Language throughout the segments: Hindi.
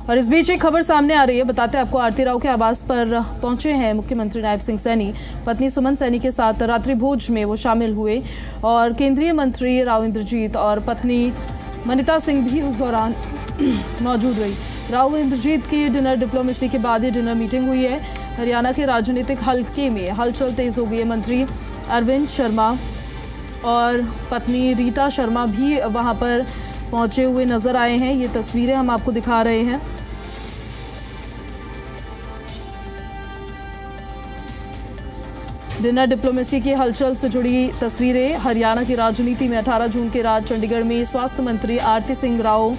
और इस बीच एक खबर सामने आ रही है, बताते हैं आपको। आरती राव के आवास पर पहुंचे हैं मुख्यमंत्री नायब सिंह सैनी। पत्नी सुमन सैनी के साथ रात्रि भोज में वो शामिल हुए और केंद्रीय मंत्री राव इंद्रजीत और पत्नी मनीता सिंह भी उस दौरान मौजूद रही। राव इंद्रजीत की डिनर डिप्लोमेसी के बाद ये डिनर मीटिंग हुई है। हरियाणा के राजनीतिक हलके में हलचल तेज हो गई है। मंत्री अरविंद शर्मा और पत्नी रीता शर्मा भी वहां पर पहुंचे हुए नजर आए हैं। ये तस्वीरें हम आपको दिखा रहे हैं। डिनर डिप्लोमेसी की हलचल से जुड़ी तस्वीरें। हरियाणा की राजनीति में 18 जून के रात चंडीगढ़ में स्वास्थ्य मंत्री आरती सिंह राव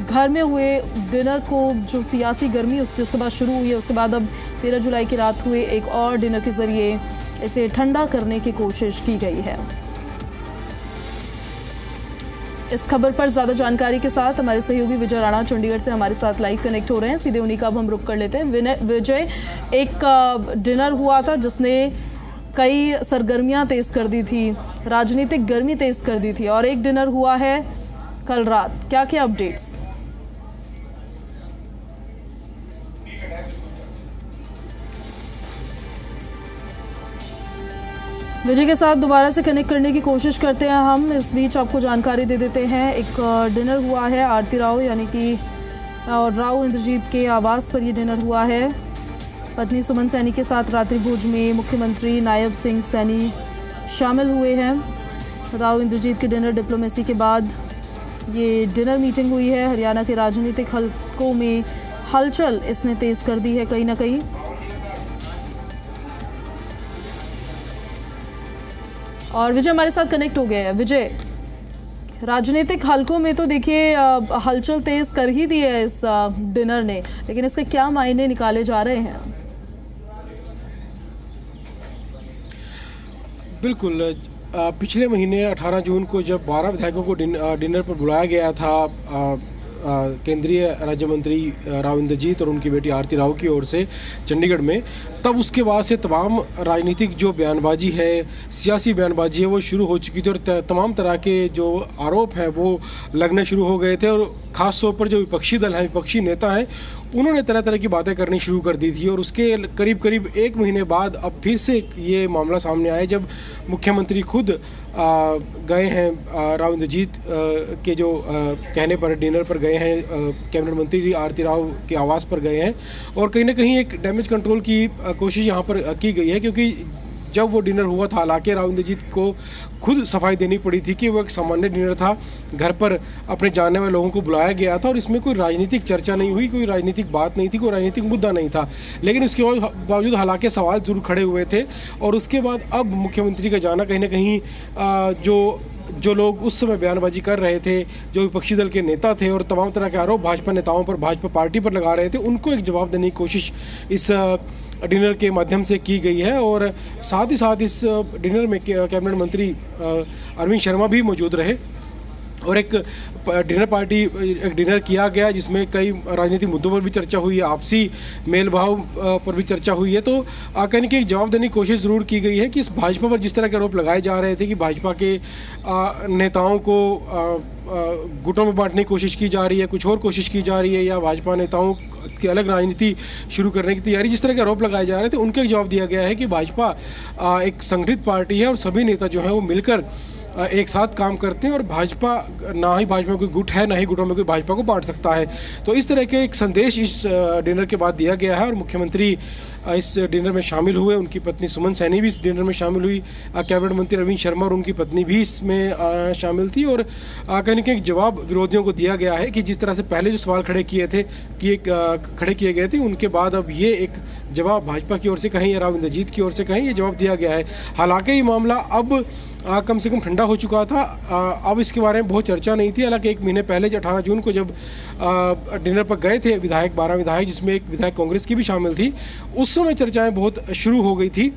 घर में हुए डिनर को जो सियासी गर्मी जिसके बाद शुरू हुई है, उसके बाद अब 13 जुलाई की रात हुए एक और डिनर के जरिए इसे ठंडा करने की कोशिश की गई है। इस खबर पर ज्यादा जानकारी के साथ हमारे सहयोगी विजय राणा चंडीगढ़ से हमारे साथ लाइव कनेक्ट हो रहे हैं। सीधे उन्हीं का अब हम रुख कर लेते हैं। विजय, एक डिनर हुआ था जिसने कई सरगर्मियां तेज कर दी थी, राजनीतिक गर्मी तेज कर दी थी, और एक डिनर हुआ है कल रात। क्या क्या अपडेट्स? विजय के साथ दोबारा से कनेक्ट करने की कोशिश करते हैं हम। इस बीच आपको जानकारी दे देते हैं, एक डिनर हुआ है आरती राव यानी कि राव इंद्रजीत के आवास पर ये डिनर हुआ है। पत्नी सुमन सैनी के साथ रात्रि भोज में मुख्यमंत्री नायब सिंह सैनी शामिल हुए हैं। राव इंद्रजीत के डिनर डिप्लोमेसी के बाद ये डिनर मीटिंग हुई है। हरियाणा के राजनीतिक हलकों में हलचल इसने तेज कर दी है कहीं ना कहीं। और विजय हमारे साथ कनेक्ट हो गए हैं। विजय, राजनीतिक हलकों में तो देखिए हलचल तेज कर ही दी है इस डिनर ने, लेकिन इसके क्या मायने निकाले जा रहे हैं? बिल्कुल, पिछले महीने 18 जून को जब 12 विधायकों को डिनर पर बुलाया गया था केंद्रीय राज्य मंत्री राव इंद्रजीत और उनकी बेटी आरती राव की ओर से चंडीगढ़ में, तब उसके बाद से तमाम राजनीतिक जो बयानबाजी है, सियासी बयानबाजी है, वो शुरू हो चुकी थी और तमाम तरह के जो आरोप हैं वो लगने शुरू हो गए थे। और ख़ास तौर पर जो विपक्षी दल हैं, विपक्षी नेता हैं, उन्होंने तरह तरह की बातें करनी शुरू कर दी थी। और उसके करीब करीब एक महीने बाद अब फिर से ये मामला सामने आया जब मुख्यमंत्री खुद गए हैं राव इंद्रजीत के जो कहने पर डिनर पर गए हैं, कैबिनेट मंत्री आरती राव के आवास पर गए हैं। और कहीं ना कहीं एक डैमेज कंट्रोल की कोशिश यहाँ पर की गई है, क्योंकि जब वो डिनर हुआ था, हालांकि राव इंद्रजीत को खुद सफाई देनी पड़ी थी कि वो एक सामान्य डिनर था, घर पर अपने जानने वाले लोगों को बुलाया गया था और इसमें कोई राजनीतिक चर्चा नहीं हुई, कोई राजनीतिक बात नहीं थी, कोई राजनीतिक मुद्दा नहीं था। लेकिन उसके बावजूद हालांकि सवाल जरूर खड़े हुए थे। और उसके बाद अब मुख्यमंत्री का जाना कहीं ना कहीं जो लोग उस समय बयानबाजी कर रहे थे, जो विपक्षी दल के नेता थे और तमाम तरह के आरोप भाजपा नेताओं पर, भाजपा पार्टी पर लगा रहे थे, उनको एक जवाब देने की कोशिश इस डिनर के माध्यम से की गई है। और साथ ही साथ इस डिनर में कैबिनेट मंत्री अरविंद शर्मा भी मौजूद रहे और एक डिनर किया गया जिसमें कई राजनीतिक मुद्दों पर भी चर्चा हुई है, आपसी मेल भाव पर भी चर्चा हुई है। तो कहने की एक जवाब देने की कोशिश ज़रूर की गई है कि इस भाजपा पर जिस तरह के आरोप लगाए जा रहे थे कि भाजपा के नेताओं को गुटों में बांटने की कोशिश की जा रही है, कुछ और कोशिश की जा रही है, या भाजपा नेताओं की अलग राजनीति शुरू करने की तैयारी, जिस तरह के आरोप लगाए जा रहे थे उनका एक जवाब दिया गया है कि भाजपा एक संगठित पार्टी है और सभी नेता जो हैं वो मिलकर एक साथ काम करते हैं और भाजपा, ना ही भाजपा में कोई गुट है, ना ही गुटों में कोई भाजपा को बांट सकता है। तो इस तरह के एक संदेश इस डिनर के बाद दिया गया है और मुख्यमंत्री इस डिनर में शामिल हुए। उनकी पत्नी सुमन सैनी भी इस डिनर में शामिल हुई। कैबिनेट मंत्री अरविंद शर्मा और उनकी पत्नी भी इसमें शामिल थी। और कहने के एक जवाब विरोधियों को दिया गया है कि जिस तरह से पहले जो सवाल खड़े किए गए थे, उनके बाद अब ये एक जवाब भाजपा की ओर से कहीं या राव इंद्रजीत की ओर से कहीं ये जवाब दिया गया है। हालांकि ये मामला अब कम से कम ठंडा हो चुका था, अब इसके बारे में बहुत चर्चा नहीं थी। हालांकि एक महीने पहले 18 जून को जब डिनर पर गए थे विधायक, 12 विधायक, जिसमें एक विधायक कांग्रेस की भी शामिल थी, उस समय चर्चाएं बहुत शुरू हो गई थी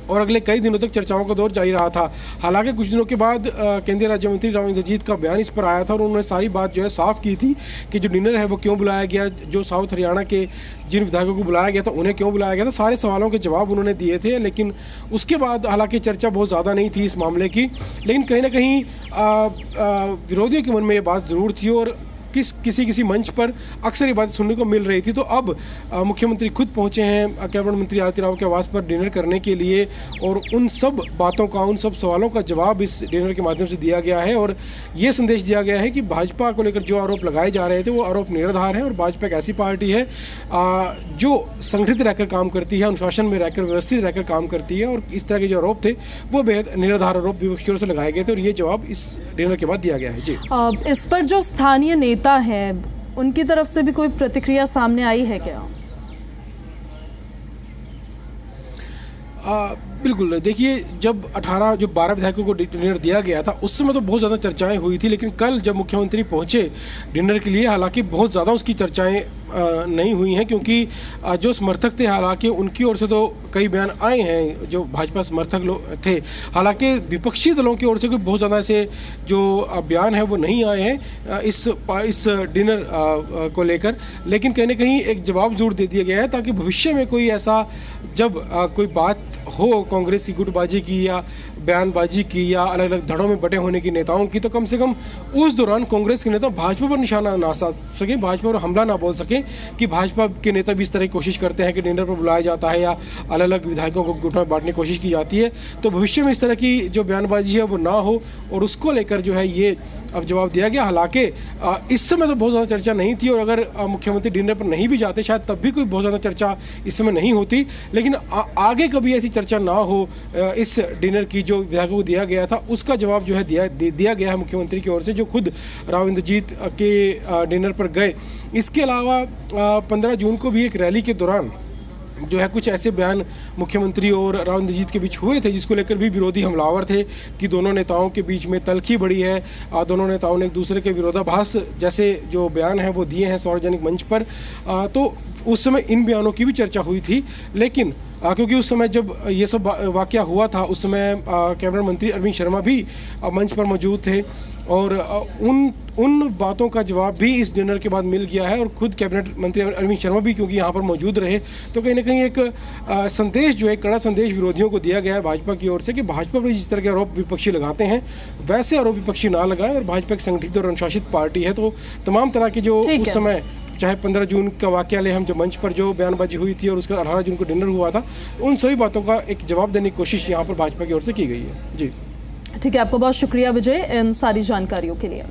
और अगले कई दिनों तक चर्चाओं का दौर जारी रहा था। हालांकि कुछ दिनों के बाद केंद्रीय राज्य मंत्री राव इंद्रजीत का बयान इस पर आया था और उन्होंने सारी बात जो है साफ की थी कि जो डिनर है वो क्यों बुलाया गया, जो साउथ हरियाणा के जिन विधायकों को बुलाया गया था उन्हें क्यों बुलाया गया था, सारे सवालों के जवाब उन्होंने दिए थे। लेकिन उसके बाद हालांकि चर्चा बहुत ज़्यादा नहीं थी इस मामले की, लेकिन कहीं ना कहीं विरोधियों के मन में ये बात ज़रूर थी और किसी मंच पर अक्सर ये बात सुनने को मिल रही थी। तो अब मुख्यमंत्री खुद पहुंचे हैं कैबिनेट मंत्री आरती राव के आवास पर डिनर करने के लिए, और उन सब बातों का, उन सब सवालों का जवाब इस डिनर के माध्यम से दिया गया है। और ये संदेश दिया गया है कि भाजपा को लेकर जो आरोप लगाए जा रहे थे वो आरोप निराधार हैं, और भाजपा एक ऐसी पार्टी है जो संगठित रहकर काम करती है, अनुशासन में रहकर, व्यवस्थित रहकर काम करती है। और इस तरह के जो आरोप थे वो बेहद निराधार आरोप विपक्षियों से लगाए गए थे, और ये जवाब इस डिनर के बाद दिया गया है। जी, इस पर जो स्थानीय नेता हैं उनकी तरफ से भी कोई प्रतिक्रिया सामने आई है क्या? बिल्कुल, देखिए, जब 12 विधायकों को डिनर दिया गया था उस समय तो बहुत ज़्यादा चर्चाएं हुई थी, लेकिन कल जब मुख्यमंत्री पहुंचे डिनर के लिए, हालांकि बहुत ज़्यादा उसकी चर्चाएं नहीं हुई हैं, क्योंकि जो समर्थक थे, हालांकि उनकी ओर से तो कई बयान आए हैं जो भाजपा समर्थक लोग थे, हालांकि विपक्षी दलों की ओर से कोई बहुत ज़्यादा ऐसे जो बयान है वो नहीं आए हैं इस डिनर को लेकर। लेकिन कहीं ना कहीं एक जवाब जरूर दे दिया गया है, ताकि भविष्य में कोई ऐसा जब कोई बात हो कांग्रेस की गुटबाजी की या बयानबाजी की या अलग अलग धड़ों में बटे होने की नेताओं की, तो कम से कम उस दौरान कांग्रेस के नेता भाजपा पर निशाना ना साध सकें, भाजपा पर हमला ना बोल सकें कि भाजपा के नेता भी इस तरह की कोशिश करते हैं कि डिनर पर बुलाया जाता है या अलग अलग विधायकों को गुट में बांटने की कोशिश की जाती है। तो भविष्य में इस तरह की जो बयानबाजी है वो ना हो, और उसको लेकर जो है ये अब जवाब दिया गया। हालांकि इस समय तो बहुत ज़्यादा चर्चा नहीं थी, और अगर मुख्यमंत्री डिनर पर नहीं भी जाते शायद तब भी कोई बहुत ज़्यादा चर्चा इस समय नहीं होती, लेकिन आगे कभी ऐसी चर्चा ना हो इस डिनर की जो विधायकों को दिया गया था उसका जवाब जो है दिया गया है मुख्यमंत्री की ओर से, जो खुद राव इंद्रजीत के डिनर पर गए। इसके अलावा 15 जून को भी एक रैली के दौरान जो है कुछ ऐसे बयान मुख्यमंत्री और राव इंद्रजीत के बीच हुए थे जिसको लेकर भी विरोधी हमलावर थे कि दोनों नेताओं के बीच में तल्खी बढ़ी है, दोनों नेताओं ने एक दूसरे के विरोधाभास जैसे जो बयान हैं वो दिए हैं सार्वजनिक मंच पर। तो उस समय इन बयानों की भी चर्चा हुई थी, लेकिन क्योंकि उस समय जब ये सब वाकया हुआ था उस समय कैबिनेट मंत्री अरविंद शर्मा भी मंच पर मौजूद थे, और उन बातों का जवाब भी इस डिनर के बाद मिल गया है, और खुद कैबिनेट मंत्री अरविंद शर्मा भी क्योंकि यहाँ पर मौजूद रहे, तो कहीं ना कहीं एक संदेश जो है, कड़ा संदेश विरोधियों को दिया गया है भाजपा की ओर से कि भाजपा पर जिस तरह के आरोप विपक्षी लगाते हैं वैसे आरोप विपक्षी ना लगाएं, और भाजपा एक संगठित और अनुशासित पार्टी है। तो तमाम तरह के जो उस समय, चाहे 15 जून का वाकया ले हम, जो मंच पर जो बयानबाजी हुई थी और उसका 18 जून को डिनर हुआ था, उन सभी बातों का एक जवाब देने की कोशिश यहाँ पर भाजपा की ओर से की गई है। जी, ठीक है, आपको बहुत शुक्रिया विजय इन सारी जानकारियों के लिए।